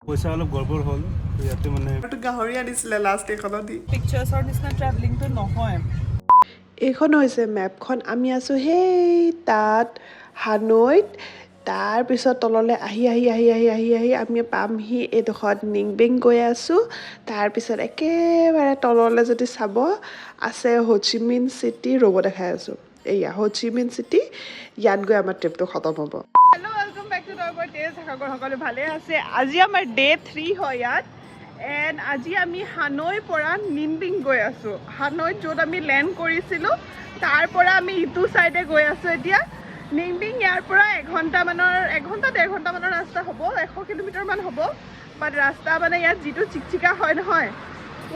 পইচা অলপ গড়বড় হ'ল ইয়াতে মানে গাহৰি আনিছিলে লাষ্ট এইখনত দি পিকচাৰ্ছৰ নিচিনা ট্ৰেভেলিংটো নহয়। এইখন হৈছে মেপখন আমি আছোঁ সেই তাত হানৈত তাৰপিছত তললৈ আহি আমি পামহি এইডোখৰত নিংবিং গৈ আছোঁ। তাৰপিছত একেবাৰে তললৈ যদি চাব আছে হোচিমিন চিটি ৰ'ব দেখাই আছোঁ এয়া হোচিমিন চিটি ইয়াত গৈ আমাৰ ট্ৰিপটো খতম হ'ব। হেল্ল' ৱেলকাম বেক টু টয়মইটেলছ। আশা কৰোঁ সকলো ভালে আছে। আজি আমাৰ ডে 3 হয় ইয়াত এণ্ড আজি আমি হানৈৰ পৰা নিনবিং গৈ আছোঁ। হানৈত য'ত আমি লেণ্ড কৰিছিলোঁ তাৰ পৰা আমি ইটো ছাইডে গৈ আছোঁ এতিয়া। নিনবিং ইয়াৰ পৰা ডেৰ ঘণ্টামানৰ ৰাস্তা হ'ব, 100 কিলোমিটাৰমান হ'ব। বাট ৰাস্তা মানে ইয়াত যিটো চিকচিকা হয় নহয়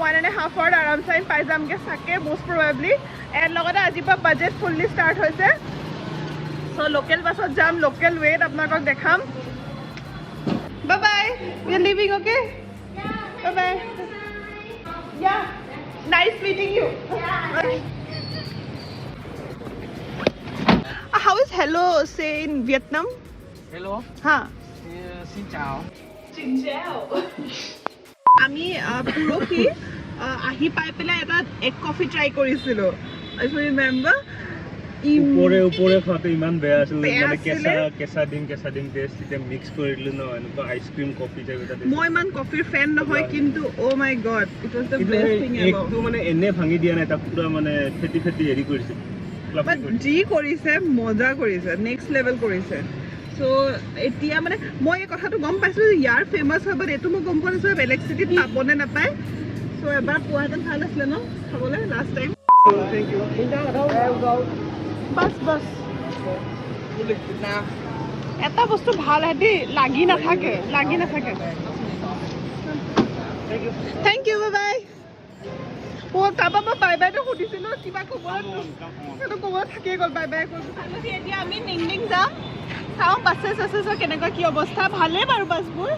1.5 আৱাৰত আৰামচাই পাই যামগৈ চাগে মষ্ট প্ৰবেবলি। এণ্ড লগতে আজিৰ পৰা বাজেট ফুল্লি ষ্টাৰ্ট হৈছে। চ' লোকেল বাছত যাম, লোকেল ৱেত আপোনালোকক দেখাম। Bye bye, we are leaving, okay? Bye bye. Yeah, nice meeting you. How is hello say in Vietnam? Hello, Ha. xin chào. Xin chào. আমি পুৰহি আহি পাই পেলাই এটা এগ কফি ট্ৰাই কৰিছিলোঁ। I remember ওপৰে খোৱাটো ইমান বেয়া আছিল বেয়া মানে আছিলে। কেঁচা ডিম টেষ্ট এতিয়া মিক্স কৰি দিলোঁ ন এনেকুৱা আইচক্ৰীম কফি টাইপ এটা মই ইমান কফিৰ ফেন নহয় কিন্তু oh' my god it was the best thing ever. এগটো মানে এনে ভাঙি দিয়া নাই, তাক পুৰা মানে ফেটি হেৰি কৰিছে। বাট যি কৰিছে মজা কৰিছে, নেক্সট লেভেল কৰিছে। চ' এতিয়া মানে মই এই কথাটো গম পাইছিলোঁ যে ইয়াৰ ফেমাছ হয়, বাট এইটো মই গম পোৱা নাছিলোঁ বেলেগ চিটিত পাবনে নাপায়। চ' এবাৰ পোৱাহেঁতেন ভাল আছিলে ন খাবলৈ লাষ্ট টাইম। Thank you. বাছ এটা বস্তু ভাল সিহঁতি লাগি নাথাকে থেংক ইউ বাই বাই। অঁ তাৰপৰা মই বাই বাইটো সুধিছিলোঁ কিবা ক'বলৈ থাকিয়ে গ'ল বাই বাই কৈছোঁ। এতিয়া আমি নিংনিং যাম, চাওঁ বাছেছ কেনেকুৱা কি অৱস্থা। ভালেই বাৰু বাছবোৰ।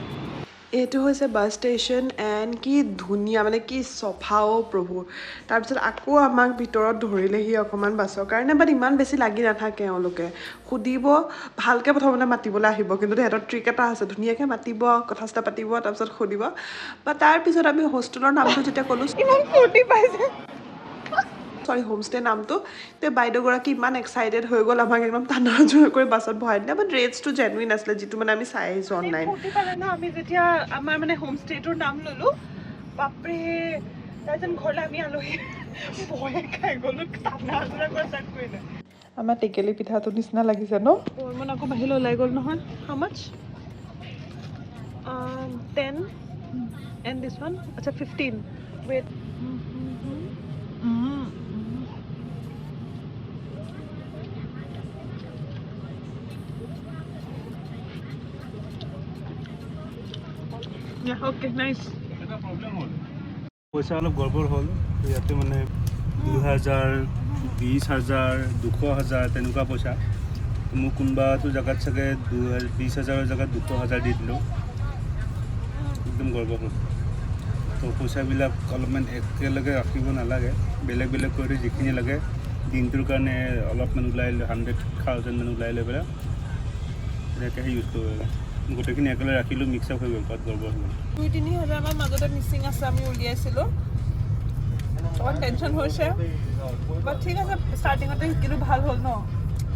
এইটো হৈছে বাছ ষ্টেচন এণ্ড কি ধুনীয়া মানে কি চফাও প্ৰভু। তাৰপিছত আকৌ আমাক ভিতৰত ধৰিলেহি অকণমান বাছৰ কাৰণে, বাট ইমান বেছি লাগি নাথাকে। এওঁলোকে সুধিব ভালকৈ প্ৰথমতে মাতিবলৈ আহিব, কিন্তু সিহঁতৰ ট্ৰিক এটা আছে ধুনীয়াকৈ মাতিব, কথা চথা পাতিব, তাৰপিছত সুধিব। বা তাৰপিছত আমি হোষ্টেলৰ নামটো যেতিয়া ক'লোঁ ইমান ফূৰ্তি পাইছে। হোমষ্টে নামটো তে বাইদেউগৰাকী ইমান এক্সাইটেড হৈ গ'ল, আমাক একদম টানা জোৰা কৰি বাছত বহাই দিলে। বাট ৰেটছটো জেনুইন আছিলে যিটো মানে আমি চাই আহিছোঁ অনলাইন। ফূৰ্তি পালে ন আমি যেতিয়া আমাৰ মানে হোমষ্টেটোৰ নাম ল'লোঁ, বাপৰে তাৰপিছত ঘৰলৈ আমি আলহী ভয়ে খাই গ'লোঁ, টানা আজৰা কৰা ষ্টাৰ্ট কৰিলে। আমাৰ টেকেলি পিঠাটোৰ নিচিনা লাগিছে ন? মানে আকৌ বাহিৰলৈ ওলাই গ'ল নহয়। How much? 10 and this one? আচ্ছা 15. Wait. Yeah, okay, nice. পইচা অলপ গড়বড় হ'ল ইয়াতে মানে 2000, 20,000, 200,000 তেনেকুৱা পইচা। মোক কোনোবাটো জেগাত চাগে 20,000ৰ জেগাত 200,000 দি দিলোঁ। একদম গড়বড় হ'ল। তো পইচাবিলাক অলপমান একেলগে ৰাখিব নালাগে, বেলেগ কৰি যিখিনি লাগে দিনটোৰ কাৰণে অলপমান ওলাই 100,000 মান ওলাই লৈ পেলাই তেনেকৈহে ইউজ কৰিব লাগে। গোটেইখিনি একেলগে ৰাখিলোঁ, মিক্স আপ হৈ গ'ল, তাত গড়বড় হৈ গ'ল। 2-3 হাজাৰমান মাজতে মিচিং আছে, আমি উলিয়াইছিলোঁ। অকণ টেনশ্যন হৈছে, বাট ঠিক আছে ষ্টাৰ্টিঙতে শিকিলোঁ ভাল হ'ল ন।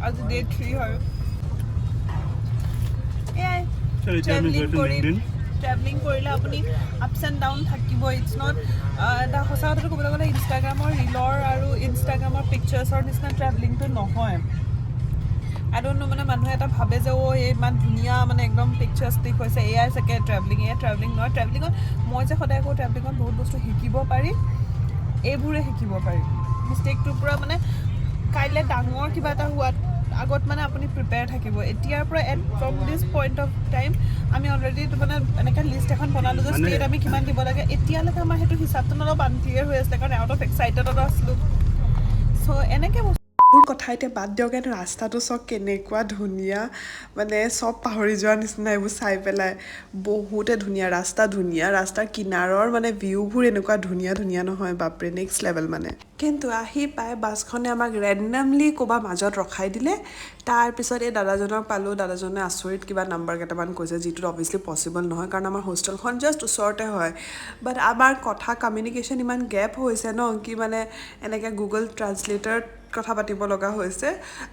আজি ডে 3 হয়। এয়াই ট্ৰেভেলিং কৰিলে আপুনি আপছ এণ্ড ডাউন থাকিবই। ইটছ নট এটা সঁচা কথাটো ক'বলৈ গ'লে ইনষ্টাগ্ৰামৰ ৰিলৰ আৰু ইনষ্টাগ্ৰামৰ পিকচাৰ্ছৰ নিচিনা ট্ৰেভেলিংটো নহয়। আই ডোণ্ট ন' মানে মানুহে এটা ভাবে যে অ' এই ইমান ধুনীয়া মানে একদম পিকচাৰ্ছ ক্লিক হৈছে, এয়াই চাগে ট্ৰেভেলিং। এয়া ট্ৰেভেলিং নহয়। ট্ৰেভেলিঙত মই যে সদায় কওঁ ট্ৰেভেলিঙত বহুত বস্তু শিকিব পাৰি, এইবোৰে শিকিব পাৰি। মিষ্টেকটোৰ পৰা মানে কাইলৈ ডাঙৰ কিবা এটা হোৱাত আগত মানে আপুনি প্ৰিপেয়াৰ থাকিব। এতিয়াৰ পৰা from this point of time আমি অলৰেডি মানে এনেকৈ লিষ্ট এখন বনালোঁ যে ষ্টেট আমি কিমান দিব লাগে। এতিয়ালৈকে আমাৰ সেইটো হিচাপটো অলপ আনক্লিয়াৰ হৈ আছিলে কাৰণ আউট অফ এক্সাইটেডত আছিলোঁ। চ' এনেকৈ মোৰ কথা এতিয়া বাদ দিয়ক কিন্তু ৰাস্তাটো চব কেনেকুৱা ধুনীয়া মানে চব পাহৰি যোৱাৰ নিচিনা এইবোৰ চাই পেলাই বহুতে ধুনীয়া ৰাস্তাৰ কিনাৰৰ মানে ভিউবোৰ এনেকুৱা ধুনীয়া ধুনীয়া নহয় বাপৰে নেক্সট লেভেল মানে কিন্তু আহি পাই বাছখনে আমাক ৰেণ্ডমলি ক'বা মাজত ৰখাই দিলে তাৰপিছত এই দাদাজনক পালোঁ দাদাজনে আচৰিত কিবা নাম্বাৰ কেইটামান কৈছে যিটো অবভিয়াছলি পচিবল নহয় কাৰণ আমাৰ হোষ্টেলখন জাষ্ট ওচৰতে হয় বাট আমাৰ কথা কমিউনিকেশ্যন ইমান গেপ হৈছে ন কি মানে এনেকৈ গুগল ট্ৰান্সলেটৰত কথা পাতিব লগা হৈছে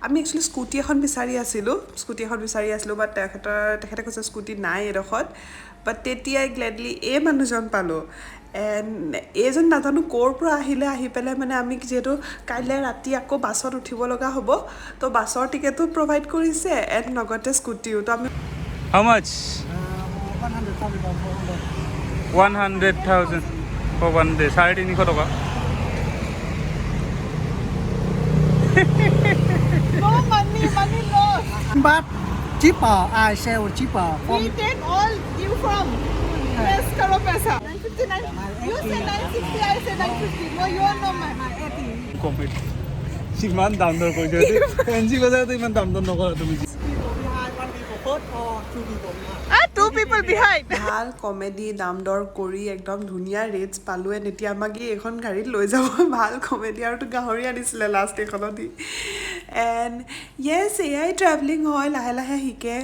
আমি একচুৱেলি স্কুটি এখন বিচাৰি আছিলোঁ বাট তেখেতে কৈছে স্কুটি নাই এডোখৰত বাট তেতিয়াই গ্লেডলি এই মানুহজন পালোঁ এণ্ড এইজন নাজানো ক'ৰ পৰা আহি পেলাই মানে আমি যিহেতু কাইলৈ ৰাতি আকৌ বাছত উঠিব লগা হ'ব তো বাছৰ টিকেটো প্ৰভাইড কৰিছে এণ্ড লগতে স্কুটিও তো আমি How much? 100,000 for one day. 350 টকা. No money loss. But cheaper, I sell cheaper. We take all you from. Yes, karo paisa. 959. You say 960, I say 950. No, you are no man. Comment. ইমান দাম দৰ কৰিছে fancy বজাৰতে ইমান দাম দৰ নকৰা তুমি Two people behind. ভাল কমেডি দাম দৰ কৰি একদম ধুনীয়া ৰেটছ পালোঁ এণ্ড এতিয়া আমাক এইখন গাড়ীত লৈ যাব ভাল কমেডি আৰুতো গাহৰি আনিছিলে লাষ্ট এইখনত এণ্ড য়েছ এয়াই ট্ৰেভেলিং হয় লাহে লাহে শিকে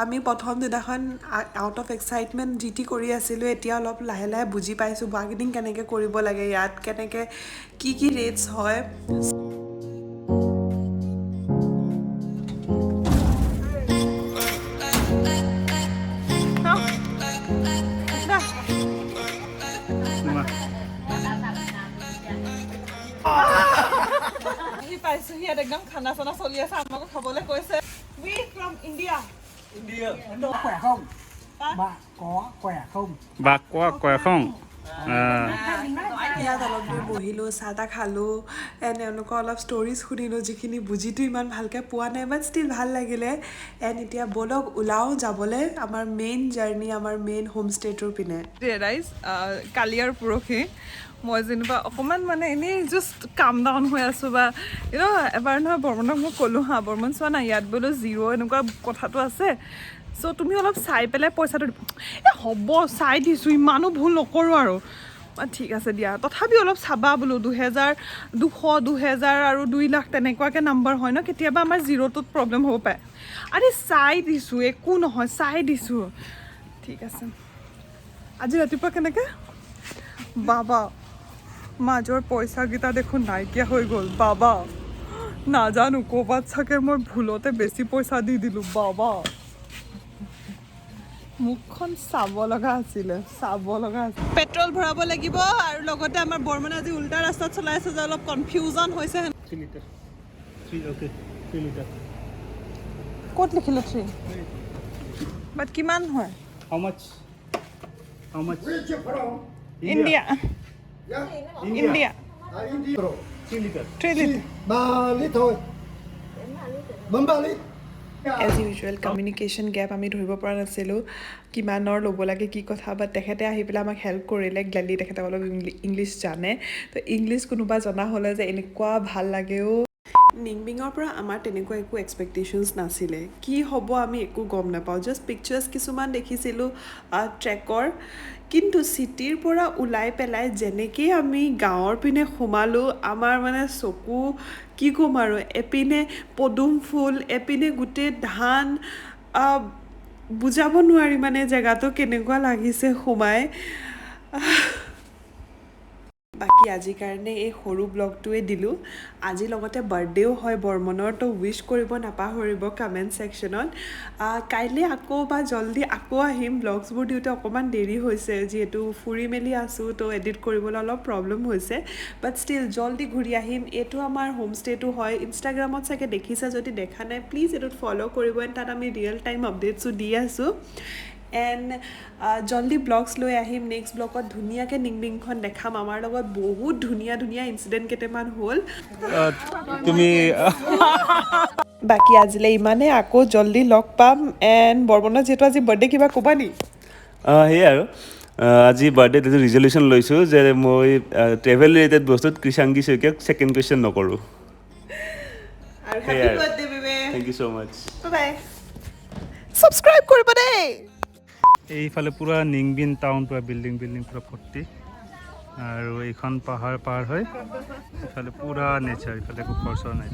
আমি প্ৰথম দিনাখন আউট অফ এক্সাইটমেণ্ট যি টি কৰি আছিলোঁ এতিয়া অলপ লাহে লাহে বুজি পাইছোঁ বাৰ্গেনিং কেনেকৈ কৰিব লাগে ইয়াত কেনেকৈ কি ৰেটছ হয় He paisa he ekdom khana sana choli ase amako khabole koise. We from India. Nó khỏe không? Bạn có khỏe không? বাক কোৱা কয় খং ইয়াত অলপ দেৰি বহিলোঁ চাহ তাহ খালোঁ এণ্ড এওঁলোকৰ অলপ ষ্টৰিজ শুনিলোঁ যিখিনি বুজিতো ইমান ভালকৈ পোৱা নাই বাট ষ্টিল ভাল লাগিলে এণ্ড এতিয়া ব'লক ওলাওঁ যাবলৈ আমাৰ মেইন জাৰ্ণি আমাৰ মেইন হোমষ্টেটোৰ পিনে ৰাইজ কালি আৰু পৰহি মই যেনিবা অকণমান মানে এনেই জাষ্ট কাম ডাউন হৈ আছোঁ বা এবাৰ নহয় বৰ্মনক মই ক'লোঁ হা বৰ্মন চোৱা নাই ইয়াত বোলো জিৰ' এনেকুৱা কথাটো আছে চ' তুমি অলপ চাই পেলাই পইচাটো হ'ব চাই দিছোঁ ইমানো ভুল নকৰোঁ আৰু ঠিক আছে দিয়া তথাপি অলপ চাবা বোলো 2,000 2,000 আৰু 2 লাখ তেনেকুৱাকৈ নাম্বাৰ হয় ন কেতিয়াবা আমাৰ জিৰ'টোত প্ৰব্লেম হ'ব পাৰে আৰে চাই দিছোঁ একো নহয় চাই দিছোঁ ঠিক আছে আজি ৰাতিপুৱা কেনেকৈ বাবা মাজৰ পইচাকেইটা দেখোন নাইকিয়া হৈ গ'ল বাবা নাজানো ক'ৰবাত চাগে মই ভুলতে বেছি পইচা দি দিলোঁ বাবা মুখখন চাব লগা আছিলে পেট্ৰল ভৰাব লাগিব আৰু লগতে আমাৰ বৰ্মনে আজি উল্টা ৰাস্তাত চলাই আছে যে অলপ কনফিউজন হৈছে 3 লিটাৰ 3 লিটাৰ ক'ত লিখিলে 3 বাট কিমান হয় How much? India 3 litre 3 litre 3 lít thôi. Bấm 3 lít. As usual communication gap আমি ধৰিব পৰা নাছিলোঁ কিমানৰ ল'ব লাগে কি কথা বাট তেখেতে আহি পেলাই আমাক হেল্প কৰিলে গ্লেডলি তেখেতে অলপ ইংলিছ জানে তো ইংলিছ কোনোবা জনা হ'লে যে এনেকুৱা ভাল লাগেও নিংবিঙৰ পৰা আমাৰ তেনেকুৱা একো এক্সপেক্টেশ্যনছ নাছিলে কি হ'ব আমি একো গম নাপাওঁ জাষ্ট পিকচাৰ্ছ কিছুমান দেখিছিলোঁ ট্ৰেকৰ কিন্তু চিটিৰ পৰা ওলাই পেলাই যেনেকৈ আমি গাঁৱৰ পিনে সোমালোঁ আমাৰ মানে চকু কি ক'ম আৰু এপিনে পদুম ফুল এপিনে গোটেই ধান বুজাব নোৱাৰি মানে জেগাটো কেনেকুৱা লাগিছে সোমাই বাকী আজিৰ কাৰণে এই সৰু ব্লগটোৱে দিলোঁ আজি লগতে বাৰ্থডেও হয় বৰ্মনৰ তো উইচ কৰিব নাপাহৰিব কমেণ্ট ছেকশ্যনত কাইলৈ আকৌ বা জল্দি আকৌ আহিম ব্লগছবোৰ দিওঁতে অকণমান দেৰি হৈছে যিহেতু ফুৰি মেলি আছোঁ তো এডিট কৰিবলৈ অলপ প্ৰব্লেম হৈছে বাট ষ্টিল জল্দি ঘূৰি আহিম এইটো আমাৰ হোমষ্টেটো হয় ইনষ্টাগ্ৰামত চাগে দেখিছে যদি দেখা নাই প্লিজ এইটোত ফ'ল' কৰিব এণ্ড তাত আমি ৰিয়েল টাইম আপডেটছো দি আছোঁ এণ্ড জল্দি ব্লগছ লৈ আহিম নেক্সট ব্লগত ধুনীয়াকৈ নিংবিংখন দেখাম আমাৰ লগত বহুত ধুনীয়া ইনচিডেণ্ট কেইটামান হ'ল তুমি বাকী আজিলৈ ইমানেই আকৌ জল্দি লগ পাম এণ্ড বৰ্মনৰ যিহেতু আজি বাৰ্থডে কিবা ক'বা নি সেয়াই আৰু আজি বাৰ্থডেত এইটো ৰিজলিউশ্যন লৈছোঁ যে মই ট্ৰেভেল ৰিলেটেড বস্তুত কৃষাংগী শইকীয়াক ছেকেণ্ড কুৱেশ্যন নকৰোঁ আৰু Hey, হেপী yeah. বাৰ্থডে বেবে Thank you so much. Bye subscribe কৰিব দেই এইফালে পুৰা নিংবিন টাউন পুৰা বিল্ডিং পুৰা ভৰ্তি আৰু এইখন পাহাৰ পাৰ হয় এইফালে পুৰা নেচাৰ ইফালে একো খৰচ নাই